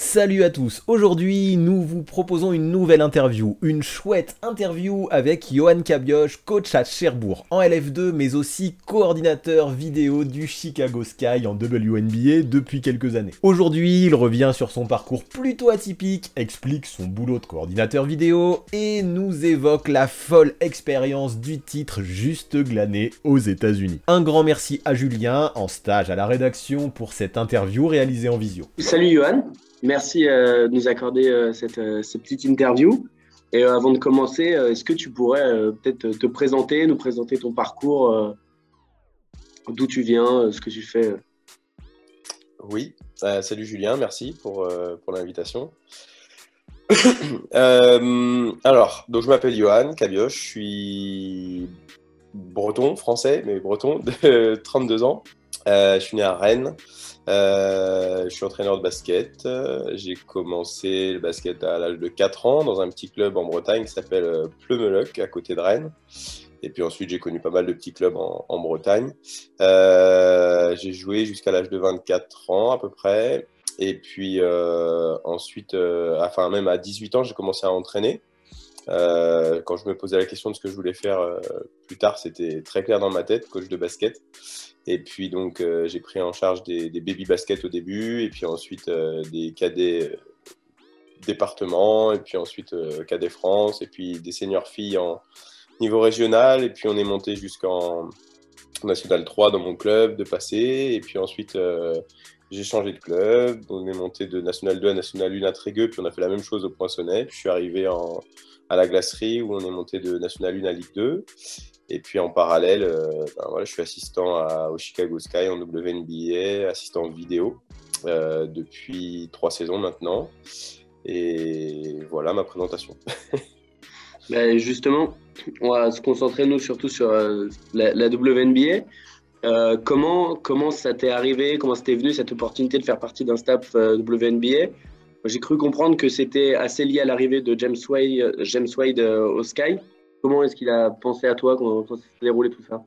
Salut à tous, aujourd'hui nous vous proposons une nouvelle interview, une chouette interview avec Yohan Cabioche, coach à Cherbourg en LF2 mais aussi coordinateur vidéo du Chicago Sky en WNBA depuis quelques années. Aujourd'hui il revient sur son parcours plutôt atypique, explique son boulot de coordinateur vidéo et nous évoque la folle expérience du titre juste glané aux États-Unis. Un grand merci à Julien, en stage à la rédaction, pour cette interview réalisée en visio. Salut Johan, merci de nous accorder cette petite interview. Et avant de commencer, est-ce que tu pourrais peut-être te présenter, nous présenter ton parcours, d'où tu viens, ce que tu fais Oui, salut Julien, merci pour l'invitation. Donc je m'appelle Yohan Cabioche, je suis breton, français, mais breton, de 32 ans. Je suis né à Rennes, je suis entraîneur de basket. J'ai commencé le basket à l'âge de 4 ans dans un petit club en Bretagne qui s'appelle Pleumeleuc, à côté de Rennes. Et puis ensuite, j'ai connu pas mal de petits clubs en Bretagne. J'ai joué jusqu'à l'âge de 24 ans à peu près. Et puis ensuite, même à 18 ans, j'ai commencé à entraîner. Quand je me posais la question de ce que je voulais faire plus tard, c'était très clair dans ma tête, coach de basket. Et puis donc, j'ai pris en charge des baby basket au début, et puis ensuite des cadets départements, et puis ensuite cadets France, et puis des seniors filles en niveau régional, et puis on est monté jusqu'en National 3 dans mon club de passé, et puis ensuite j'ai changé de club, on est monté de National 2 à National 1 à Trégueux, puis on a fait la même chose au Poinçonnet, puis je suis arrivé à la Glacerie où on est monté de National 1 à Ligue 2, et puis en parallèle, je suis assistant au Chicago Sky en WNBA, assistant vidéo depuis 3 saisons maintenant, et voilà ma présentation. Ben justement, on va se concentrer nous surtout sur la WNBA. Comment ça t'est arrivé, comment c'était venu cette opportunité de faire partie d'un staff WNBA? J'ai cru comprendre que c'était assez lié à l'arrivée de James Wade au Sky. Comment est-ce qu'il a pensé à toi, comment s'est déroulé tout ça?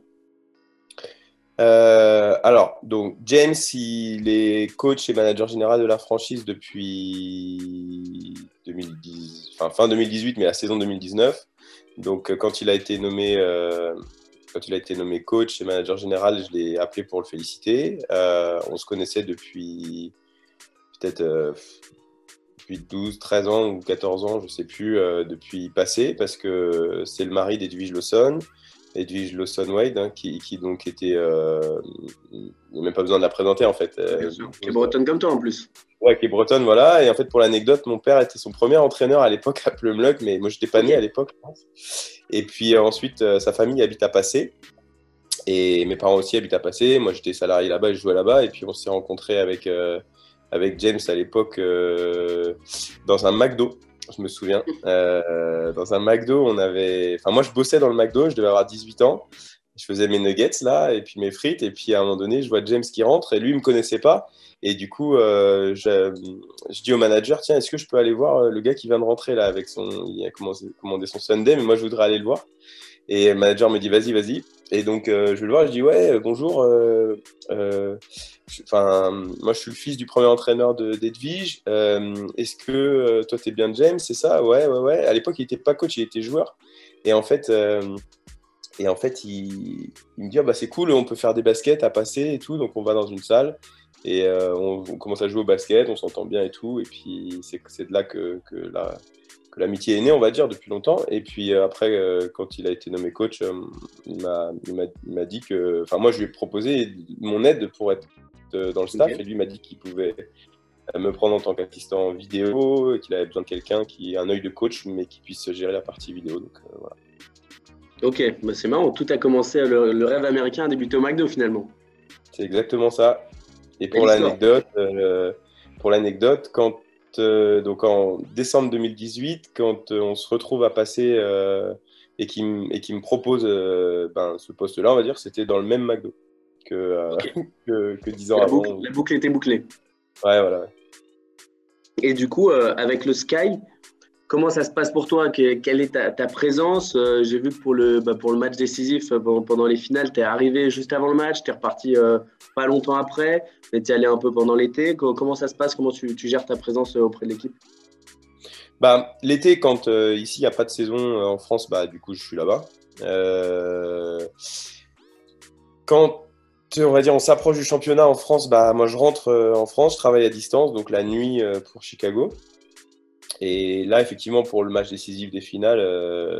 Donc James, il est coach et manager général de la franchise depuis 2010, fin 2018, mais la saison 2019. Donc quand il a été nommé coach et manager général, je l'ai appelé pour le féliciter. On se connaissait depuis peut-être depuis 12, 13 ans ou 14 ans, je ne sais plus, depuis passé, parce que c'est le mari d'Edwige Lawson. Edwige Lawson-Wade, hein, qui donc était... il n'y a même pas besoin de la présenter, en fait. Bien sûr. Qui est bretonne comme toi, en plus. Ouais, qui est bretonne, voilà. Et en fait, pour l'anecdote, mon père était son premier entraîneur à l'époque à Pleumeleuc, mais moi, je n'étais pas né à l'époque, je pense. Et puis ensuite, sa famille habite à Passé. Et mes parents aussi habitent à Passé. Moi, j'étais salarié là-bas, je jouais là-bas. Et puis, on s'est rencontrés avec James à l'époque dans un McDo. Je me souviens, dans un McDo, moi, je bossais dans le McDo, je devais avoir 18 ans. Je faisais mes nuggets, là, et puis mes frites. Et puis, à un moment donné, je vois James qui rentre, et lui, il ne me connaissait pas. Et du coup, je dis au manager, tiens, est-ce que je peux aller voir le gars qui vient de rentrer, là, il a commandé son Sunday, mais moi, je voudrais aller le voir. Et le manager me dit, vas-y, vas-y. Et donc, je vais le voir, je dis, ouais, bonjour. Moi, je suis le fils du premier entraîneur d'Edwige. Est-ce que toi, t'es bien James, c'est ça? Ouais, ouais, ouais. À l'époque, il n'était pas coach, il était joueur. Et en fait, il me dit, ah, bah, c'est cool, on peut faire des baskets à passer et tout. Donc, on va dans une salle et on commence à jouer au basket, on s'entend bien et tout. Et puis, c'est de là que l'amitié est née, on va dire, depuis longtemps. Et puis après, quand il a été nommé coach, il m'a dit que... Enfin, moi, je lui ai proposé mon aide pour être dans le staff. Okay. Et lui m'a dit qu'il pouvait me prendre en tant qu'assistant vidéo, qu'il avait besoin de quelqu'un qui a un œil de coach, mais qui puisse gérer la partie vidéo. Donc, voilà. Ok, bah c'est marrant. Tout a commencé, le rêve américain a débuté au McDo, finalement. C'est exactement ça. Et pour l'anecdote, donc en décembre 2018, quand on se retrouve à passer et qui me propose ce poste-là, on va dire, c'était dans le même McDo que 10 ans avant. La boucle était bouclée. Ouais, voilà. Et du coup, avec le Sky, comment ça se passe pour toi? Quelle est ta présence? J'ai vu que pour le match décisif, pendant les finales, tu es arrivé juste avant le match, tu es reparti pas longtemps après, mais tu es allé un peu pendant l'été. Comment ça se passe? Comment tu gères ta présence auprès de l'équipe? Bah, l'été, quand ici, il n'y a pas de saison en France, bah, du coup, je suis là-bas. Quand on va dire on s'approche du championnat en France, bah, moi je rentre en France, je travaille à distance, donc la nuit pour Chicago. Et là, effectivement, pour le match décisif des finales,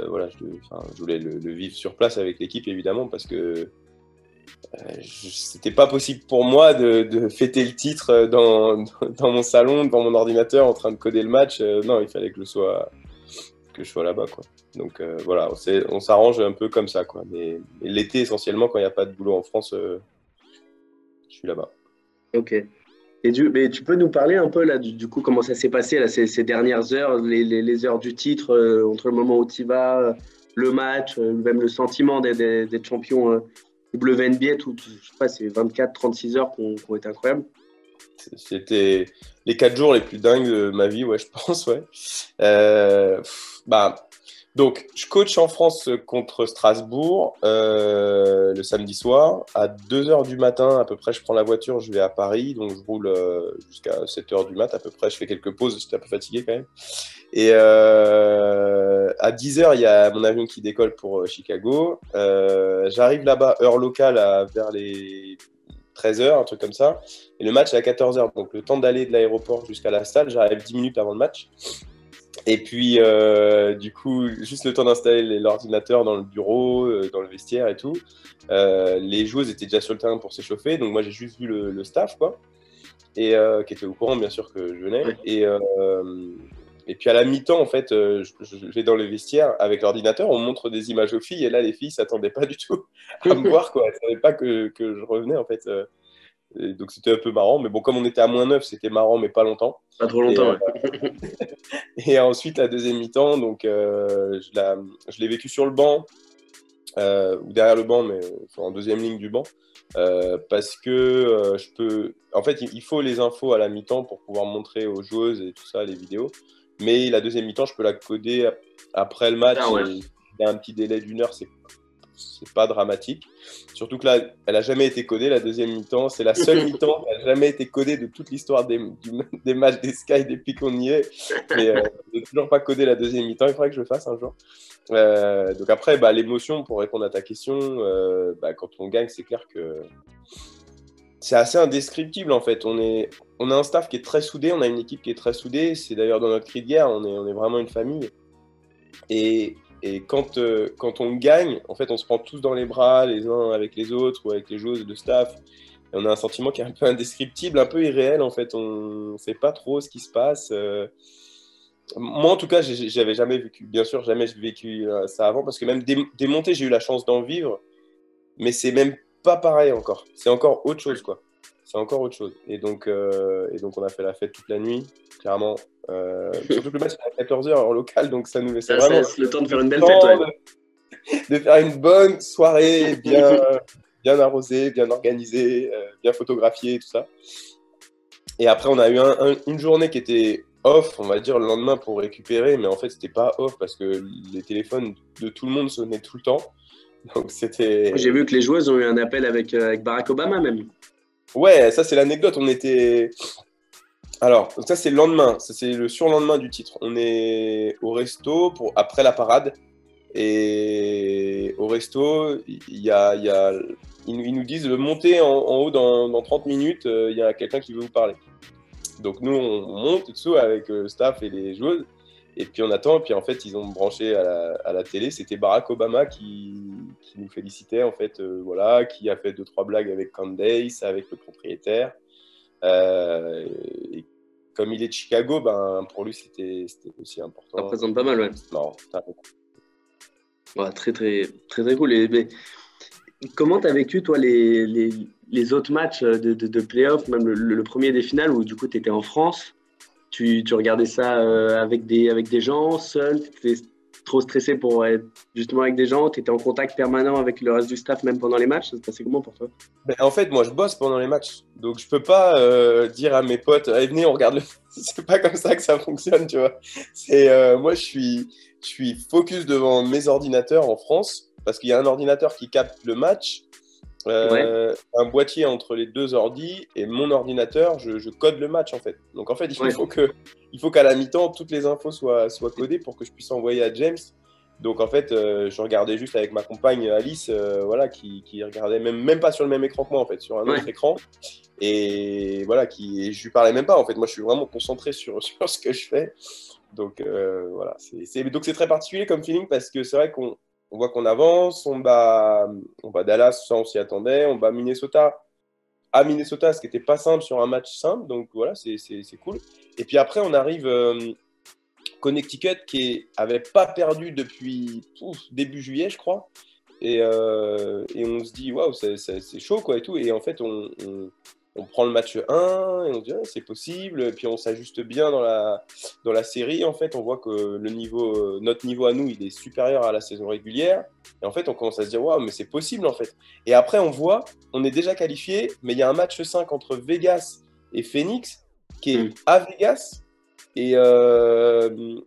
voilà, je voulais le vivre sur place avec l'équipe, évidemment, parce que c'était pas possible pour moi de fêter le titre dans mon salon, devant mon ordinateur, en train de coder le match. Non, il fallait que je sois là-bas, quoi. Donc voilà, on s'arrange un peu comme ça, quoi. Mais l'été, essentiellement, quand il n'y a pas de boulot en France, je suis là-bas. Ok. Mais tu peux nous parler un peu là, du coup, comment ça s'est passé là, ces dernières heures, les heures du titre, entre le moment où tu y vas, le match, même le sentiment d'être champion WNBA, je sais pas, c'est 24-36 heures qui ont été incroyables. C'était les 4 jours les plus dingues de ma vie, ouais, je pense, ouais. Bah, donc, je coach en France contre Strasbourg le samedi soir. À 2 heures du matin, à peu près, je prends la voiture, je vais à Paris. Donc, je roule jusqu'à 7 heures du mat, à peu près. Je fais quelques pauses, j'étais un peu fatigué quand même. Et à 10 heures, il y a mon avion qui décolle pour Chicago. J'arrive là-bas, heure locale, vers les 13 heures, un truc comme ça. Et le match est à 14 heures. Donc, le temps d'aller de l'aéroport jusqu'à la salle, j'arrive 10 minutes avant le match. Et puis, du coup, juste le temps d'installer l'ordinateur dans le bureau, dans le vestiaire et tout. Les joueuses étaient déjà sur le terrain pour s'échauffer. Donc, moi, j'ai juste vu le staff, quoi. Et qui était au courant, bien sûr, que je venais. Et puis, à la mi-temps, en fait, je vais dans le vestiaire avec l'ordinateur. On montre des images aux filles. Et là, les filles ne s'attendaient pas du tout à me voir, quoi. Elles ne savaient pas que je revenais, en fait. Et donc, c'était un peu marrant. Mais bon, comme on était à -9, c'était marrant, mais pas longtemps. Pas trop longtemps, ouais. Et ensuite, la deuxième mi-temps, donc, je l'ai vécu sur le banc, ou derrière le banc, mais en deuxième ligne du banc, parce que je peux. En fait, il faut les infos à la mi-temps pour pouvoir montrer aux joueuses et tout ça, les vidéos. Mais la deuxième mi-temps, je peux la coder après le match. Ah ouais. Il y a un petit délai d'1 heure, c'est pas dramatique. Surtout que là, elle n'a jamais été codée, la deuxième mi-temps. C'est la seule mi-temps qui n'a jamais été codée de toute l'histoire des matchs des Sky depuis qu'on y est. Mais je n'ai toujours pas codé la deuxième mi-temps. Il faudrait que je le fasse un jour. Donc après, l'émotion, pour répondre à ta question, quand on gagne, c'est clair que c'est assez indescriptible, en fait. On a un staff qui est très soudé, on a une équipe qui est très soudée. C'est d'ailleurs dans notre cri de guerre, on est vraiment une famille. Et quand on gagne, en fait, on se prend tous dans les bras, les uns avec les autres ou avec les joueuses de staff. Et on a un sentiment qui est un peu indescriptible, un peu irréel, en fait. On ne sait pas trop ce qui se passe. Moi, en tout cas, j'avais jamais vécu, bien sûr, jamais vécu ça avant, parce que même des montées, j'ai eu la chance d'en vivre, mais c'est même pas pareil encore. C'est encore autre chose, quoi. C'est encore autre chose. Et donc, on a fait la fête toute la nuit, clairement. Surtout que le match est à 14 heures en local, donc ça nous laissait vraiment le temps de faire une belle fête, ouais. de faire une bonne soirée, bien arrosée, bien organisée, bien photographiée, tout ça. Et après, on a eu une journée qui était off, on va dire, le lendemain pour récupérer, mais en fait, c'était pas off parce que les téléphones de tout le monde sonnaient tout le temps. Donc, c'était. J'ai vu que les joueuses ont eu un appel avec Barack Obama, même. Ouais, ça, c'est l'anecdote. On était. Alors, ça, c'est le lendemain. Ça, c'est le surlendemain du titre. On est au resto après la parade. Et au resto, ils nous disent montez en haut dans 30 minutes, il y a quelqu'un qui veut vous parler. Donc nous, on monte dessous avec le staff et les joueuses, et puis on attend, et puis en fait, ils ont branché à la télé, c'était Barack Obama qui nous félicitait, en fait, voilà, qui a fait 2-3 blagues avec Candace, avec le propriétaire. Et comme il est de Chicago, pour lui, c'était aussi important. Ça représente pas mal, ouais. Non, ouais, très, très, très, très cool. Mais comment tu as vécu, toi, les autres matchs de play-off, même le premier des finales, où du coup, tu étais en France, tu regardais ça avec des gens, seul, trop stressé pour être justement avec des gens? Tu étais en contact permanent avec le reste du staff, même pendant les matchs? Ça se passait comment pour toi? Ben, en fait, moi, je bosse pendant les matchs. Donc, je peux pas dire à mes potes, allez, venez, on regarde le. C'est pas comme ça que ça fonctionne, tu vois. Moi, je suis focus devant mes ordinateurs en France parce qu'il y a un ordinateur qui capte le match, Ouais, un boîtier entre les deux ordis et mon ordinateur, je code le match en fait. Donc, en fait, ouais. il faut qu'à la mi-temps, toutes les infos soient codées pour que je puisse envoyer à James. Donc en fait, je regardais juste avec ma compagne Alice, voilà, qui regardait même pas sur le même écran que moi en fait, sur un Ouais. autre écran. Et voilà, et je lui parlais même pas en fait. Moi, je suis vraiment concentré sur ce que je fais. Donc voilà, donc c'est très particulier comme feeling parce que c'est vrai qu'on voit qu'on avance, on bat Dallas, ça on s'y attendait, on bat Minnesota à Minnesota, ce qui n'était pas simple sur un match simple. Donc voilà, c'est cool. Et puis après, on arrive. Connecticut qui avait pas perdu depuis début juillet, je crois. Et on se dit, waouh, c'est chaud, quoi, et tout. Et en fait, on prend le match 1 et on se dit, ah, c'est possible. Et puis on s'ajuste bien dans la série. En fait, on voit que notre niveau à nous, il est supérieur à la saison régulière. Et en fait, on commence à se dire, waouh, mais c'est possible, en fait. Et après, on est déjà qualifié, mais il y a un match 5 entre Vegas et Phoenix qui est à Vegas. Et le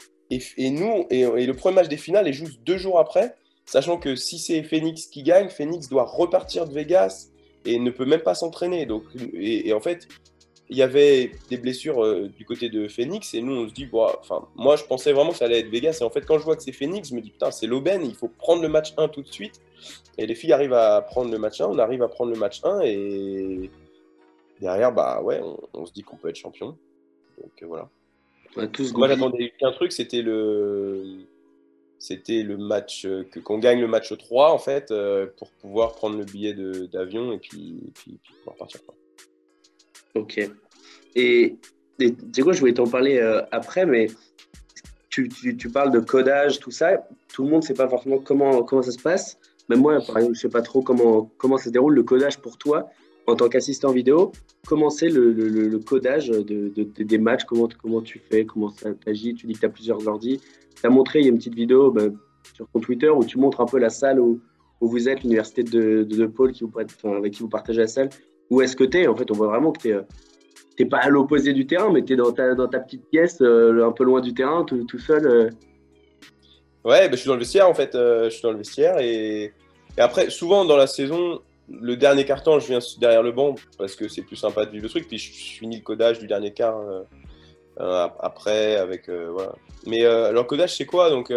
premier match des finales est juste 2 jours après, sachant que si c'est Phoenix qui gagne, Phoenix doit repartir de Vegas et ne peut même pas s'entraîner. Donc, et en fait, il y avait des blessures du côté de Phoenix et nous on se dit, bon, enfin, moi je pensais vraiment que ça allait être Vegas et en fait quand je vois que c'est Phoenix, je me dis putain, c'est l'aubaine, il faut prendre le match 1 tout de suite. Et les filles arrivent à prendre le match 1, on arrive à prendre le match 1 et derrière, bah ouais, on se dit qu'on peut être champion. Donc voilà. On a tous Moi, goupillé. j'attendais qu'un truc, c'était le match, qu'on gagne le match 3, en fait, pour pouvoir prendre le billet d'avion et puis pouvoir partir, quoi. Ok. Et tu sais quoi, je voulais t'en parler après, mais tu parles de codage, tout ça. Tout le monde ne sait pas forcément comment ça se passe. Même moi, par exemple, je ne sais pas trop comment ça se déroule, le codage pour toi, en tant qu'assistant vidéo. Comment c'est le codage des matchs, comment tu fais, comment ça t'agit. Tu dis que tu as plusieurs ordi. Tu as montré, il y a une petite vidéo sur ton Twitter où tu montres un peu la salle où vous êtes, l'université de Paul avec qui vous partagez la salle. Où est-ce que tu es? En fait, on voit vraiment que tu es t'es pas à l'opposé du terrain, mais tu es dans ta petite pièce, un peu loin du terrain, tout seul. Ouais, bah, je suis dans le vestiaire, en fait. Je suis dans le vestiaire et après, souvent dans la saison, le dernier quart-temps, je viens derrière le banc parce que c'est plus sympa de vivre le truc. Puis je finis le codage du dernier quart après avec voilà. Mais leur codage, c'est quoi? Donc,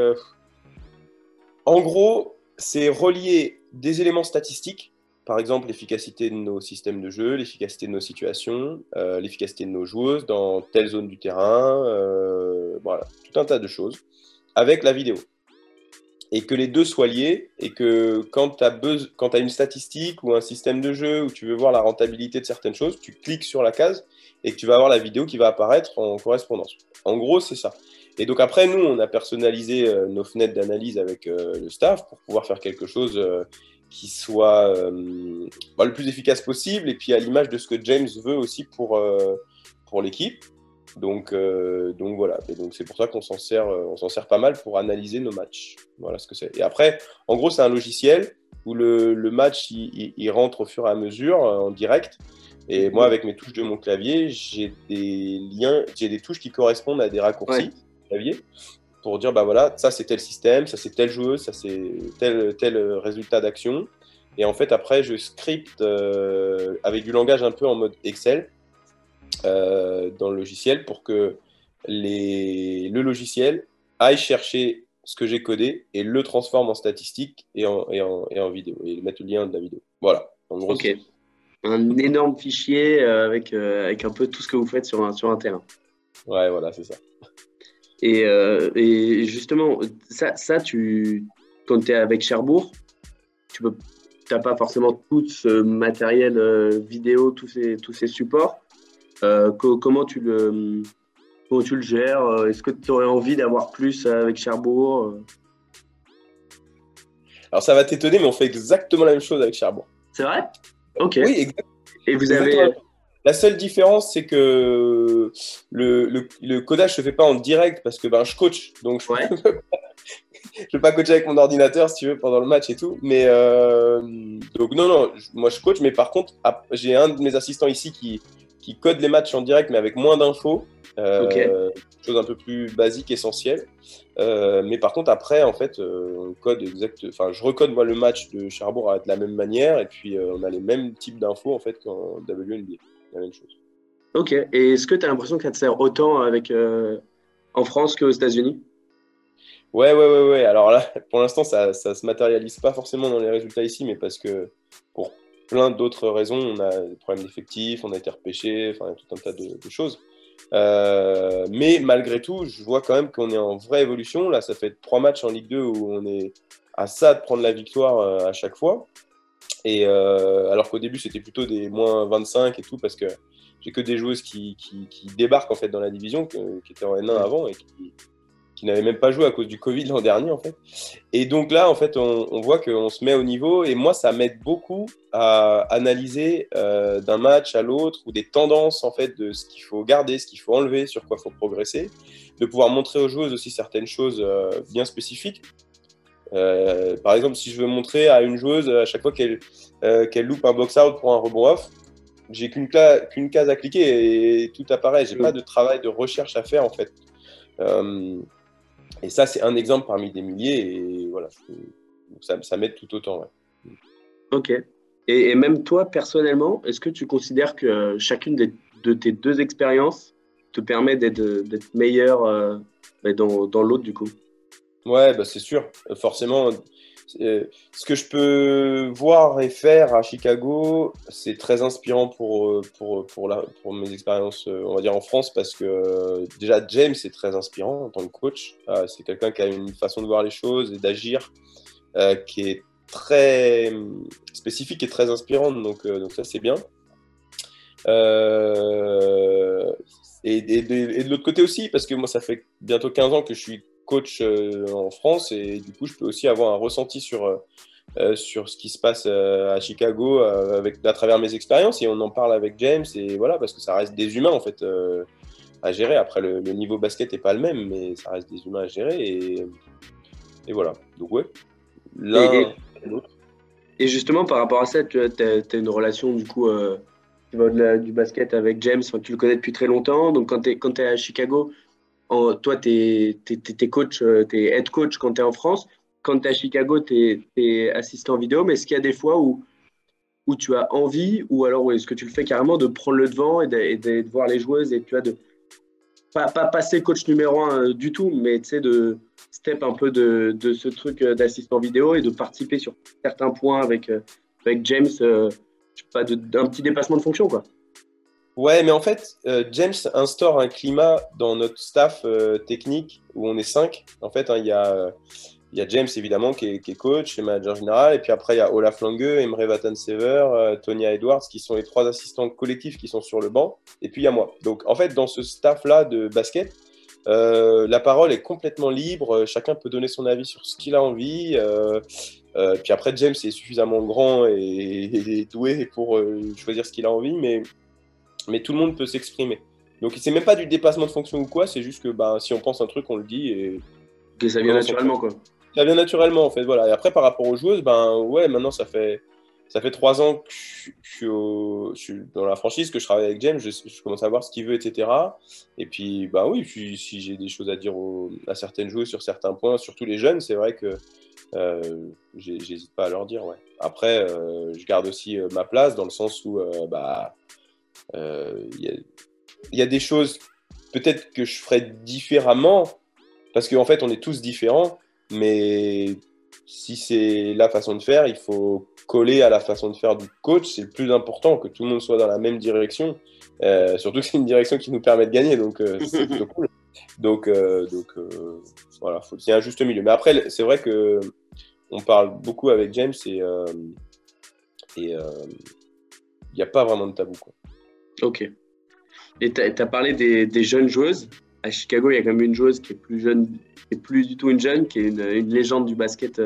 en gros, c'est relier des éléments statistiques, par exemple l'efficacité de nos systèmes de jeu, l'efficacité de nos situations, l'efficacité de nos joueuses dans telle zone du terrain, voilà, tout un tas de choses, avec la vidéo. Et que les deux soient liés, et que quand tu as une statistique ou un système de jeu où tu veux voir la rentabilité de certaines choses, tu cliques sur la case et que tu vas avoir la vidéo qui va apparaître en correspondance. En gros, c'est ça. Et donc après, nous, on a personnalisé nos fenêtres d'analyse avec le staff pour pouvoir faire quelque chose qui soit le plus efficace possible et puis à l'image de ce que James veut aussi pour l'équipe. Donc voilà. Et donc c'est pour ça qu'on s'en sert pas mal pour analyser nos matchs. Voilà ce que c'est. Et après, en gros, c'est un logiciel où le match il rentre au fur et à mesure en direct. Et moi, avec mes touches de mon clavier, j'ai des touches qui correspondent à des raccourcis clavier pour dire bah voilà, ça c'est tel système, ça c'est telle joueuse, ça c'est tel résultat d'action. Et en fait, après, je scripte avec du langage un peu en mode Excel dans le logiciel pour que le logiciel aille chercher ce que j'ai codé et le transforme en statistique et en vidéo et mettre le lien de la vidéo. Voilà, en gros. Ok. Un énorme fichier avec un peu tout ce que vous faites sur un terrain. Ouais, voilà, c'est ça. Et justement, ça quand tu es avec Cherbourg, tu n'as pas forcément tout ce matériel vidéo, tous ces supports. Comment tu le gères? Est-ce que tu aurais envie d'avoir plus avec Cherbourg? Alors ça va t'étonner, mais on fait exactement la même chose avec Cherbourg. C'est vrai? Ok. Oui, exactement. Et vous avez... La seule différence, c'est que le codage se fait pas en direct parce que je coach, donc je vais pas coacher avec mon ordinateur si tu veux pendant le match et tout. Mais donc non, moi je coach, mais par contre, j'ai un de mes assistants ici qui code les matchs en direct, mais avec moins d'infos, Ok. chose un peu plus basique, essentielle. Mais par contre, après, en fait, on code enfin, je recode moi le match de Cherbourg de la même manière, et puis on a les mêmes types d'infos en fait qu'en WNBA, la même chose. Ok. Et est-ce que tu as l'impression que ça te sert autant en France qu'aux États-Unis? Ouais. Alors là, pour l'instant, ça se matérialise pas forcément dans les résultats ici, mais parce que pour plein d'autres raisons, on a des problèmes d'effectifs, on a été repêché, enfin tout un tas de choses. Mais malgré tout, je vois quand même qu'on est en vraie évolution. Là, ça fait 3 matchs en Ligue 2 où on est à ça de prendre la victoire à chaque fois. Et alors qu'au début, c'était plutôt des moins 25 et tout, parce que j'ai que des joueuses qui débarquent en fait dans la division, qui étaient en N1 Ouais. avant et qui n'avaient même pas joué à cause du Covid l'an dernier en fait. Et donc là, en fait, on voit qu'on se met au niveau. Et moi, ça m'aide beaucoup à analyser d'un match à l'autre ou des tendances en fait de ce qu'il faut garder, ce qu'il faut enlever, sur quoi il faut progresser, de pouvoir montrer aux joueuses aussi certaines choses bien spécifiques. Par exemple, si je veux montrer à une joueuse à chaque fois qu'elle loupe un box-out pour un rebond off, j'ai qu'une case à cliquer et tout apparaît. J'ai pas de travail de recherche à faire en fait. Et ça, c'est un exemple parmi des milliers. Et voilà, ça m'aide tout autant. Ouais. Ok. Et même toi, personnellement, est-ce que tu considères que chacune de tes deux expériences te permet d'être meilleur dans l'autre, du coup? Ouais, bah c'est sûr. Forcément, ce que je peux voir et faire à Chicago, c'est très inspirant pour mes expériences, on va dire, en France, parce que déjà, James est très inspirant en tant que coach. C'est quelqu'un qui a une façon de voir les choses et d'agir qui est très spécifique et très inspirante. Donc ça, c'est bien. Et de l'autre côté aussi, parce que moi, ça fait bientôt 15 ans que je suis coach en France, et du coup, je peux aussi avoir un ressenti sur ce qui se passe à Chicago à travers mes expériences, et on en parle avec James, et voilà, parce que ça reste des humains, en fait, à gérer. Après, le niveau basket n'est pas le même, mais ça reste des humains à gérer, et voilà. Donc, ouais, Et, et, l'un et l'autre. et justement, par rapport à ça, tu as une relation, du coup, qui va au-delà du basket avec James. Enfin, tu le connais depuis très longtemps. Donc, quand tu es à Chicago, toi, t'es coach, t'es head coach quand tu es en France. Quand tu es à Chicago, tu es assistant vidéo. Mais est-ce qu'il y a des fois où tu as envie, ou alors est-ce que tu le fais carrément de prendre le devant et de voir les joueuses et tu as de pas passer coach numéro un du tout, mais tu sais, de step un peu de ce truc d'assistant vidéo et de participer sur certains points avec James, je sais pas, d'un petit dépassement de fonction, quoi. Ouais, mais en fait, James instaure un climat dans notre staff technique où on est 5. En fait, hein, il y a James évidemment qui est coach et manager général, et puis après il y a Olaf Lange, Emre Vatansever, Tonya Edwards qui sont les 3 assistants collectifs qui sont sur le banc, et puis il y a moi. Donc en fait, dans ce staff-là de basket, la parole est complètement libre, chacun peut donner son avis sur ce qu'il a envie. Puis après, James est suffisamment grand et doué pour choisir ce qu'il a envie, mais tout le monde peut s'exprimer. Donc c'est même pas du dépassement de fonction ou quoi, c'est juste que bah, si on pense un truc, on le dit et Que ça on vient lance son naturellement, quoi. ça vient naturellement en fait. Voilà. Et après, par rapport aux joueuses, ben ouais, maintenant ça fait 3 ans que je suis dans la franchise, que je travaille avec James, je commence à voir ce qu'il veut, etc. Et puis, bah oui, si j'ai des choses à dire à certaines joueuses sur certains points, surtout les jeunes, c'est vrai que j'hésite pas à leur dire. Ouais. Après, je garde aussi ma place dans le sens où il y a des choses peut-être que je ferais différemment, parce qu'en fait, on est tous différents, mais si c'est la façon de faire, il faut coller à la façon de faire du coach. C'est le plus important, que tout le monde soit dans la même direction. Surtout que c'est une direction qui nous permet de gagner, donc c'est plutôt cool. Donc voilà, il y a un juste milieu. Mais après, c'est vrai que on parle beaucoup avec James et il n'y a pas vraiment de tabou, quoi. Ok. Et tu as parlé des jeunes joueuses. À Chicago, il y a quand même une joueuse qui est plus jeune, qui est plus du tout une jeune, qui est une légende du basket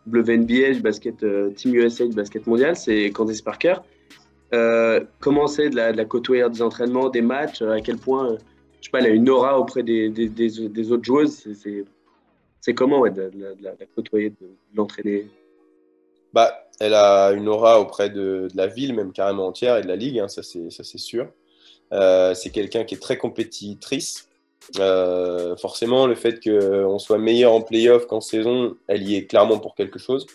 WNBA, du basket Team USA, du basket mondial, c'est Candace Parker. Comment c'est de la côtoyer des entraînements, des matchs, à quel point, je sais pas, elle a une aura auprès des autres joueuses. C'est comment de la côtoyer, de l'entraîner? Bah, elle a une aura auprès de la ville, même carrément entière, et de la ligue, hein, ça c'est sûr. C'est quelqu'un qui est très compétitrice. Forcément, le fait qu'on soit meilleur en playoff qu'en saison, elle y est clairement pour quelque chose.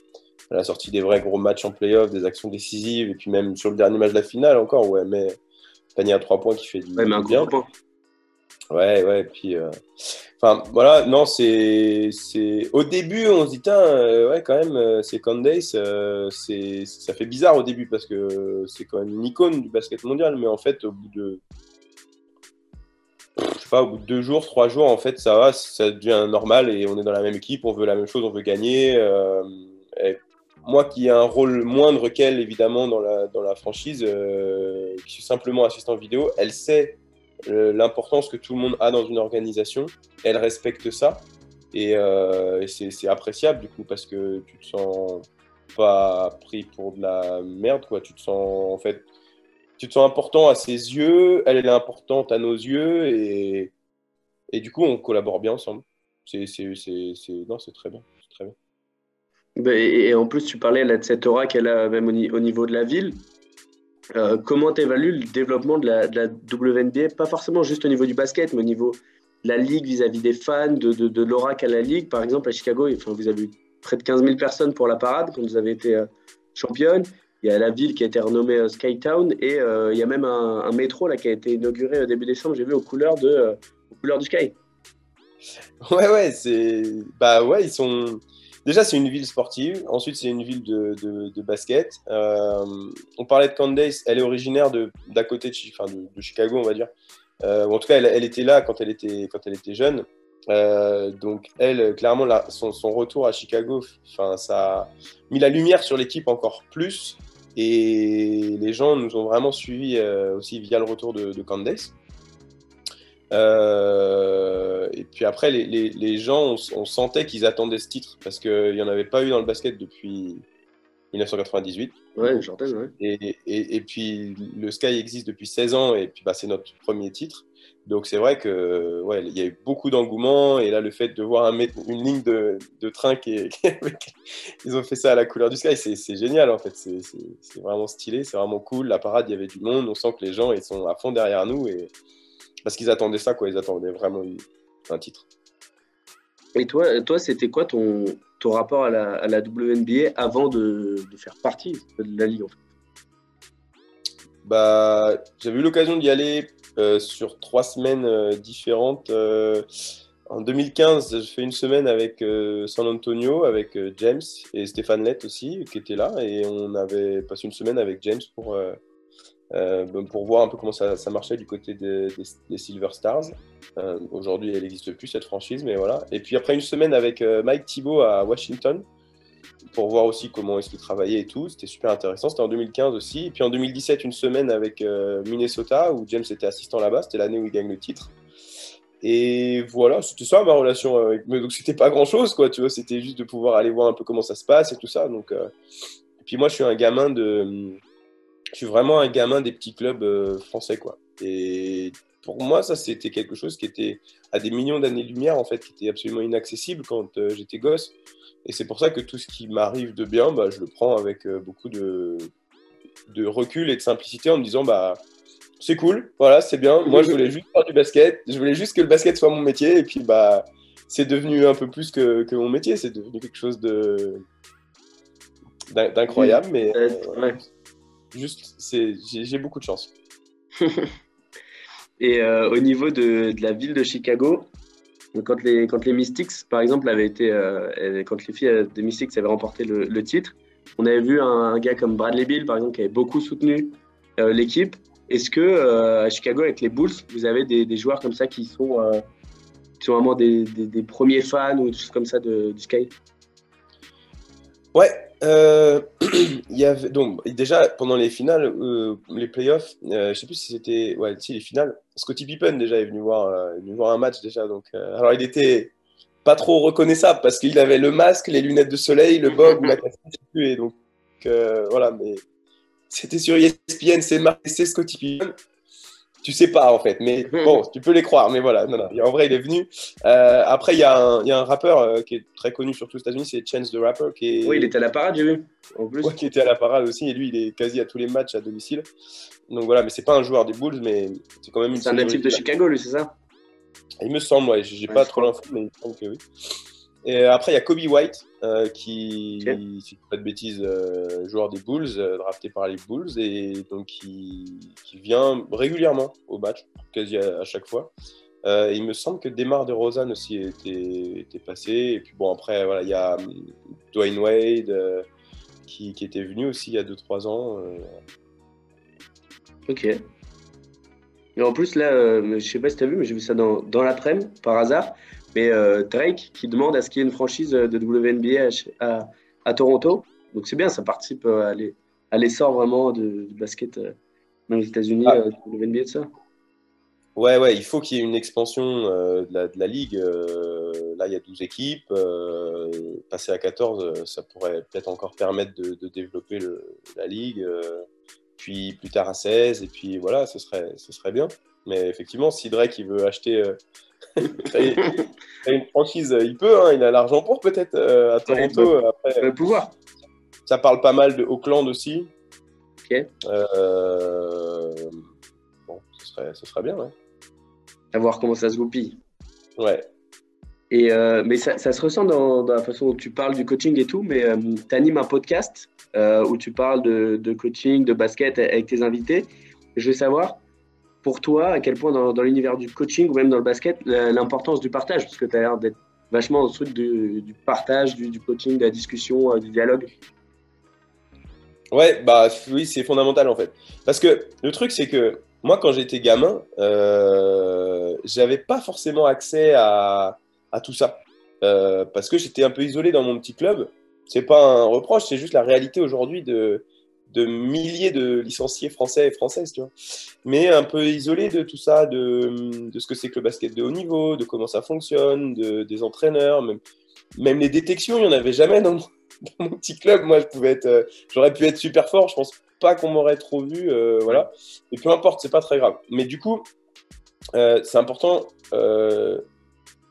Elle a sorti des vrais gros matchs en playoff, des actions décisives, et puis même sur le dernier match de la finale encore, où elle met panier à 3 points qui fait Ouais, mais un du gros bien. point. Ouais, ouais, puis enfin voilà, non, c'est au début on se dit tiens, ouais quand même c'est Candace, ça fait bizarre au début parce que c'est quand même une icône du basket mondial, mais en fait au bout de je sais pas, au bout de 2 jours, 3 jours, en fait ça va, ça devient normal et on est dans la même équipe, on veut la même chose, on veut gagner. Et moi qui ai un rôle moindre qu'elle évidemment dans la franchise, qui suis simplement assistant vidéo, elle sait l'importance que tout le monde a dans une organisation. Elle respecte ça et c'est appréciable du coup parce que tu te sens pas pris pour de la merde quoi. Tu te sens en fait, tu te sens important à ses yeux, elle est importante à nos yeux et du coup on collabore bien ensemble. Non, c'est très bien, c'est très bien. Ben, et en plus, tu parlais là, de cette aura qu'elle a même au niveau de la ville. Comment tu évalues le développement de la WNBA, pas forcément juste au niveau du basket, mais au niveau de la ligue vis-à-vis des fans, de l'aura qu'a la ligue? Par exemple, à Chicago, enfin, vous avez eu près de 15 000 personnes pour la parade quand vous avez été championne. Il y a la ville qui a été renommée Skytown et il y a même un métro là, qui a été inauguré au début décembre, j'ai vu, aux couleurs du Sky. Ouais, ouais, bah ouais, ils sont. Déjà, c'est une ville sportive. Ensuite, c'est une ville de basket. On parlait de Candace. Elle est originaire d'à côté enfin, de Chicago, on va dire. Ou en tout cas, elle était là quand elle était jeune. Donc, elle, clairement, son retour à Chicago, enfin, ça a mis la lumière sur l'équipe encore plus. Et les gens nous ont vraiment suivis aussi via le retour de Candace. Et puis après, les gens, on sentait qu'ils attendaient ce titre parce qu'il n'y en avait pas eu dans le basket depuis 1998. Ouais, une centaine, ouais. Et puis le Sky existe depuis 16 ans et puis bah, c'est notre premier titre. Donc c'est vrai que ouais, il y a eu beaucoup d'engouement et là le fait de voir une ligne de train ils ont fait ça à la couleur du Sky, c'est génial en fait, c'est vraiment stylé, c'est vraiment cool. La parade, il y avait du monde, on sent que les gens ils sont à fond derrière nous et parce qu'ils attendaient ça, quoi. Ils attendaient vraiment un titre. Et toi c'était quoi ton rapport à la WNBA avant de faire partie de la ligue en fait? Bah, j'avais eu l'occasion d'y aller sur 3 semaines différentes. En 2015, j'ai fait une semaine avec San Antonio, avec James et Stéphane Lett aussi, qui était là. Et on avait passé une semaine avec James pour voir un peu comment ça marchait du côté des Silver Stars. Aujourd'hui, elle n'existe plus, cette franchise, mais voilà. Et puis après une semaine avec Mike Thibault à Washington, pour voir aussi comment est-ce qu'il travaillait et tout. C'était super intéressant. C'était en 2015 aussi. Et puis en 2017, une semaine avec Minnesota, où James était assistant là-bas. C'était l'année où il gagne le titre. Et voilà, c'était ça ma relation avec. Mais donc c'était pas grand-chose, quoi, tu vois. C'était juste de pouvoir aller voir un peu comment ça se passe et tout ça. Donc, et puis moi, je suis vraiment un gamin des petits clubs français, quoi. Et pour moi, ça, c'était quelque chose qui était à des millions d'années-lumière, en fait, qui était absolument inaccessible quand j'étais gosse. Et c'est pour ça que tout ce qui m'arrive de bien, bah, je le prends avec beaucoup de recul et de simplicité en me disant, bah, c'est cool, voilà, c'est bien. Moi, je voulais juste faire du basket. Je voulais juste que le basket soit mon métier. Et puis, bah, c'est devenu un peu plus que mon métier. C'est devenu quelque chose d'incroyable. Mais Ouais. juste, j'ai beaucoup de chance. Et au niveau de la ville de Chicago, quand les Mystics, par exemple, avaient été, quand les filles des Mystics avaient remporté le titre, on avait vu un gars comme Bradley Beal, par exemple, qui avait beaucoup soutenu l'équipe. Est-ce que à Chicago, avec les Bulls, vous avez des joueurs comme ça qui sont vraiment des premiers fans ou des choses comme ça du Sky? Ouais, il y avait donc déjà pendant les finales, les playoffs, je sais plus si c'était ouais, si les finales. Scottie Pippen déjà est venu voir un match déjà. Donc, alors il était pas trop reconnaissable parce qu'il avait le masque, les lunettes de soleil, le bob ou la casquette, je sais plus, et donc voilà. Mais c'était sur ESPN, c'est marqué, c'est Scottie Pippen. Tu sais pas en fait, mais bon, tu peux les croire. Mais voilà, non, non. En vrai, il est venu. Après, il y a un rappeur qui est très connu surtout aux États-Unis, c'est Chance the Rapper, Oui, il était à la parade, j'ai vu. En plus. qui était à la parade aussi. Et lui, il est quasi à tous les matchs à domicile. Donc voilà, mais c'est pas un joueur des Bulls, mais c'est quand même une C'est un natif de Chicago, lui, c'est ça? Il me semble, ouais. J'ai pas trop l'info, mais il me semble que oui. Et après, il y a Kobe White, qui, si je ne dis pas de bêtises, joueur des Bulls, drafté par les Bulls, et donc qui vient régulièrement au match, quasi à chaque fois. Il me semble que DeMar DeRozan aussi était passé. Et puis bon, après, voilà, il y a Dwayne Wade qui était venu aussi il y a 2-3 ans. Ok. Et en plus, là, je sais pas si tu as vu, mais j'ai vu ça dans l'après-midi, par hasard. Mais Drake qui demande à ce qu'il y ait une franchise de WNBA à Toronto. Donc c'est bien, ça participe à l'essor vraiment du basket dans les États-Unis, WNBA, de ça. Ouais, il faut qu'il y ait une expansion de la ligue. Là, il y a 12 équipes. Passer à 14, ça pourrait peut-être encore permettre de développer la ligue. Puis plus tard à 16. Et puis voilà, ce serait bien. Mais effectivement, si Drake il veut acheter créer une franchise, il peut. Hein, il a l'argent pour peut-être à Toronto. Ouais, après, le pouvoir. ça parle pas mal de Auckland aussi. Ok. Bon, ce serait bien, ouais. À voir comment ça se goupille. Ouais. Et, mais ça se ressent dans la façon dont tu parles du coaching et tout, mais tu animes un podcast où tu parles de coaching, de basket avec tes invités. Je veux savoir, pour toi, à quel point dans l'univers du coaching ou même dans le basket, l'importance du partage, parce que tu as l'air d'être vachement dans le truc du partage, du coaching, de la discussion, du dialogue. Ouais, bah oui, c'est fondamental en fait. Parce que le truc, c'est que moi, quand j'étais gamin, j'avais pas forcément accès à tout ça. Parce que j'étais un peu isolé dans mon petit club. C'est pas un reproche, c'est juste la réalité aujourd'hui de milliers de licenciés français et françaises, tu vois. Mais un peu isolé de tout ça, de ce que c'est que le basket de haut niveau, de comment ça fonctionne, des entraîneurs, même les détections, il n'y en avait jamais dans mon petit club. Moi, j'aurais pu être super fort. Je pense pas qu'on m'aurait trop vu, voilà. Et peu importe, c'est pas très grave. Mais du coup, c'est important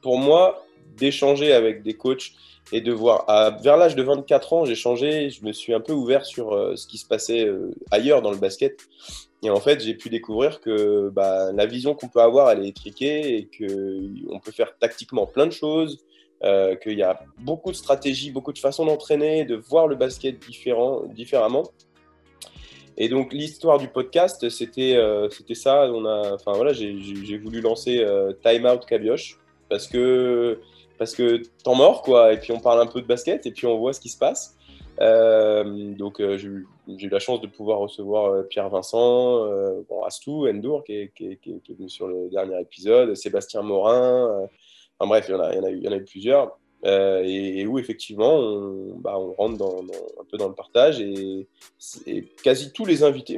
pour moi d'échanger avec des coachs et de voir. Vers l'âge de 24 ans, j'ai changé. Je me suis un peu ouvert sur ce qui se passait ailleurs dans le basket. Et en fait, j'ai pu découvrir que la vision qu'on peut avoir, elle est étriquée et qu'on peut faire tactiquement plein de choses. Qu'il y a beaucoup de stratégies, beaucoup de façons d'entraîner, de voir le basket différemment. Et donc l'histoire du podcast, c'était ça. J'ai voulu lancer Time Out Cabioche parce que temps mort quoi. Et puis on parle un peu de basket et puis on voit ce qui se passe. J'ai eu la chance de pouvoir recevoir Pierre Vincent, Astou, Endour qui est venu sur le dernier épisode, Sébastien Morin. Enfin bref, il y en a eu plusieurs. Et où effectivement, on rentre un peu dans le partage et quasi tous les invités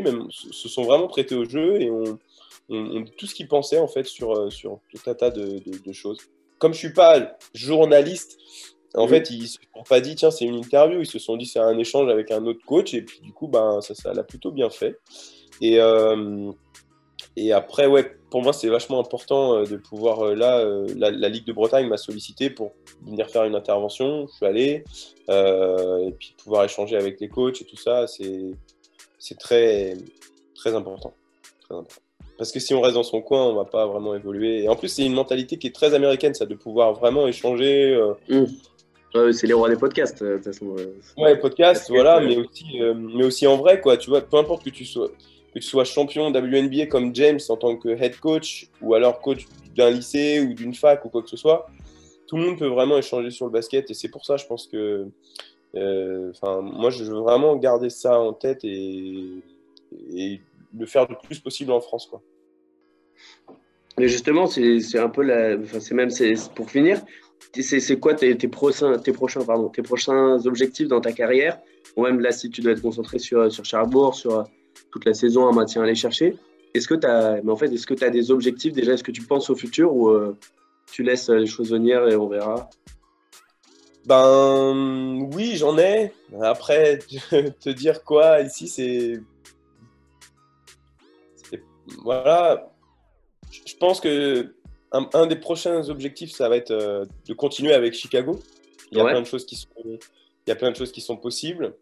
même se sont vraiment prêtés au jeu et on dit tout ce qu'ils pensaient en fait sur tout un tas de choses. Comme je suis pas journaliste, en fait, ils se sont pas dit tiens c'est une interview, ils se sont dit c'est un échange avec un autre coach et puis du coup ça l'a plutôt bien fait. Et après, ouais, pour moi, c'est vachement important de pouvoir. La Ligue de Bretagne m'a sollicité pour venir faire une intervention. Je suis allé. Et puis, pouvoir échanger avec les coachs et tout ça, c'est très, très important. Très important. Parce que si on reste dans son coin, on va pas vraiment évoluer. Et en plus, c'est une mentalité qui est très américaine, ça, de pouvoir vraiment échanger. C'est les rois des podcasts, de toute façon. Ouais, podcast, voilà, mais aussi en vrai, quoi. Tu vois, peu importe que tu sois champion WNBA comme James en tant que head coach ou alors coach d'un lycée ou d'une fac ou quoi que ce soit, tout le monde peut vraiment échanger sur le basket et c'est pour ça, je pense que moi, je veux vraiment garder ça en tête et le faire le plus possible en France, quoi. Mais justement, c'est un peu c'est pour finir, c'est quoi tes prochains objectifs dans ta carrière? Ou même là, si tu dois être concentré sur Cherbourg, sur toute la saison, un maintien à aller chercher, est-ce que tu as des objectifs déjà? Est-ce que tu penses au futur ou tu laisses les choses venir et on verra? Oui, j'en ai. Après, te dire quoi ici, c'est voilà, je pense que un des prochains objectifs, ça va être de continuer avec Chicago. Il y a plein de choses qui sont possibles.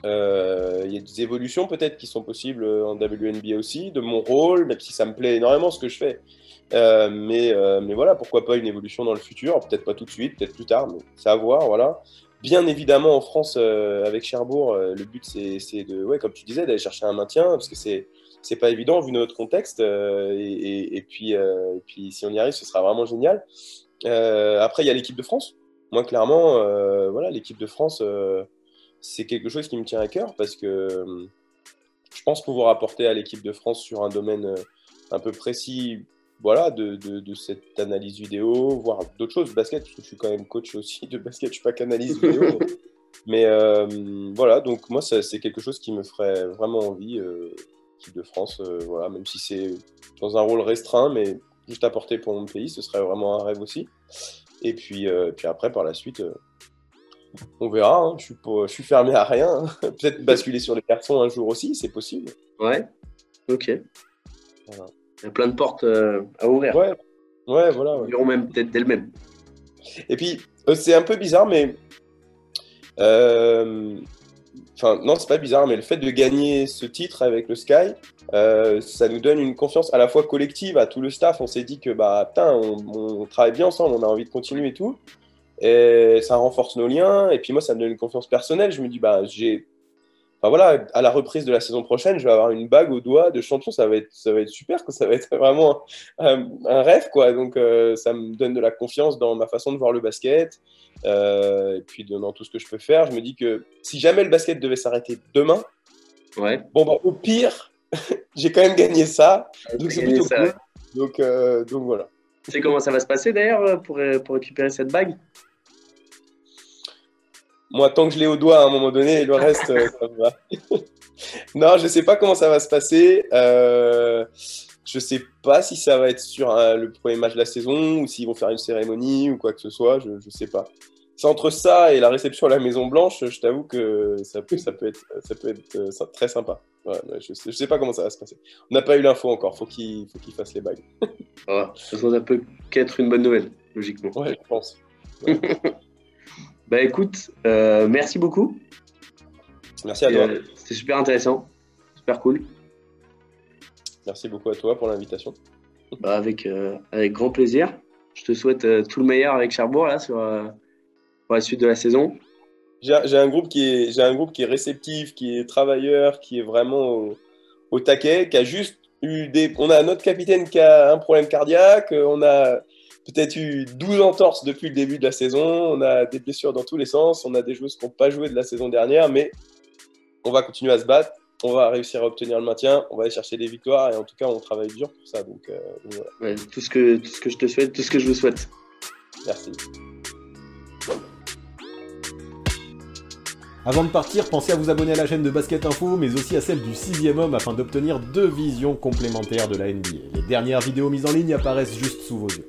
Il y a des évolutions peut-être qui sont possibles en WNBA aussi, de mon rôle, même si ça me plaît énormément ce que je fais. Mais voilà, pourquoi pas une évolution dans le futur, peut-être pas tout de suite, peut-être plus tard, mais c'est à voir, voilà. Bien évidemment, en France, avec Cherbourg, le but, c'est de, ouais, comme tu disais, d'aller chercher un maintien, parce que c'est pas évident vu notre contexte, et puis si on y arrive, ce sera vraiment génial. Après, il y a l'équipe de France. Moi, clairement, voilà, l'équipe de France, c'est quelque chose qui me tient à cœur, parce que je pense pouvoir apporter à l'équipe de France sur un domaine un peu précis, voilà, de cette analyse vidéo, voire d'autres choses, basket, parce que je suis quand même coach aussi de basket, je suis pas qu'analyse vidéo. mais voilà, donc moi, c'est quelque chose qui me ferait vraiment envie, l'équipe de France, voilà, même si c'est dans un rôle restreint, mais juste apporter pour mon pays, ce serait vraiment un rêve aussi. Et puis après, par la suite, on verra, hein, je suis fermé à rien. Hein. Peut-être basculer sur les garçons un jour aussi, c'est possible. Ouais, ok. Voilà. Il y a plein de portes à ouvrir. Ouais, voilà. Ouais. Ils iront même peut-être d'elles-mêmes. Et puis, c'est un peu bizarre, mais... Enfin, non, c'est pas bizarre, mais le fait de gagner ce titre avec le Sky, ça nous donne une confiance à la fois collective à tout le staff. On s'est dit que, bah, putain, on travaille bien ensemble, on a envie de continuer et tout. Et ça renforce nos liens. Et puis moi, ça me donne une confiance personnelle. Je me dis, bah, enfin voilà, à la reprise de la saison prochaine, je vais avoir une bague au doigt de champion. Ça va être super, quoi. Ça va être vraiment un rêve, quoi. Donc, ça me donne de la confiance dans ma façon de voir le basket. Et puis dans tout ce que je peux faire. Je me dis que si jamais le basket devait s'arrêter demain, ouais. Bon, bah, au pire, j'ai quand même gagné ça. Donc, c'est plutôt cool. Donc voilà. Tu sais comment ça va se passer d'ailleurs pour récupérer cette bague? Moi, tant que je l'ai au doigt à un moment donné, le reste, ça va. Non, je ne sais pas comment ça va se passer. Je ne sais pas si ça va être sur le premier match de la saison ou s'ils vont faire une cérémonie ou quoi que ce soit. Je ne sais pas. C'est entre ça et la réception à la Maison Blanche, je t'avoue que ça peut être très sympa. Ouais, je sais pas comment ça va se passer. On n'a pas eu l'info encore. Faut qu'il fasse les bagues. De toute façon, ça peut qu'être une bonne nouvelle, logiquement. Ouais, je pense. Ouais. Bah écoute, merci beaucoup. Merci à toi. C'était super intéressant, super cool. Merci beaucoup à toi pour l'invitation. Bah avec grand plaisir. Je te souhaite tout le meilleur avec Cherbourg là pour la suite de la saison. J'ai un groupe qui est réceptif, qui est travailleur, qui est vraiment au taquet, qui a juste eu on a notre capitaine qui a un problème cardiaque, on a peut-être eu 12 entorses depuis le début de la saison, on a des blessures dans tous les sens, on a des joueuses qui n'ont pas joué de la saison dernière, mais on va continuer à se battre, on va réussir à obtenir le maintien, on va aller chercher des victoires et en tout cas on travaille dur pour ça. Donc voilà. Ouais, tout ce que je te souhaite, tout ce que je vous souhaite. Merci. Avant de partir, pensez à vous abonner à la chaîne de Basket Info, mais aussi à celle du 6e homme afin d'obtenir 2 visions complémentaires de la NBA. Les dernières vidéos mises en ligne apparaissent juste sous vos yeux.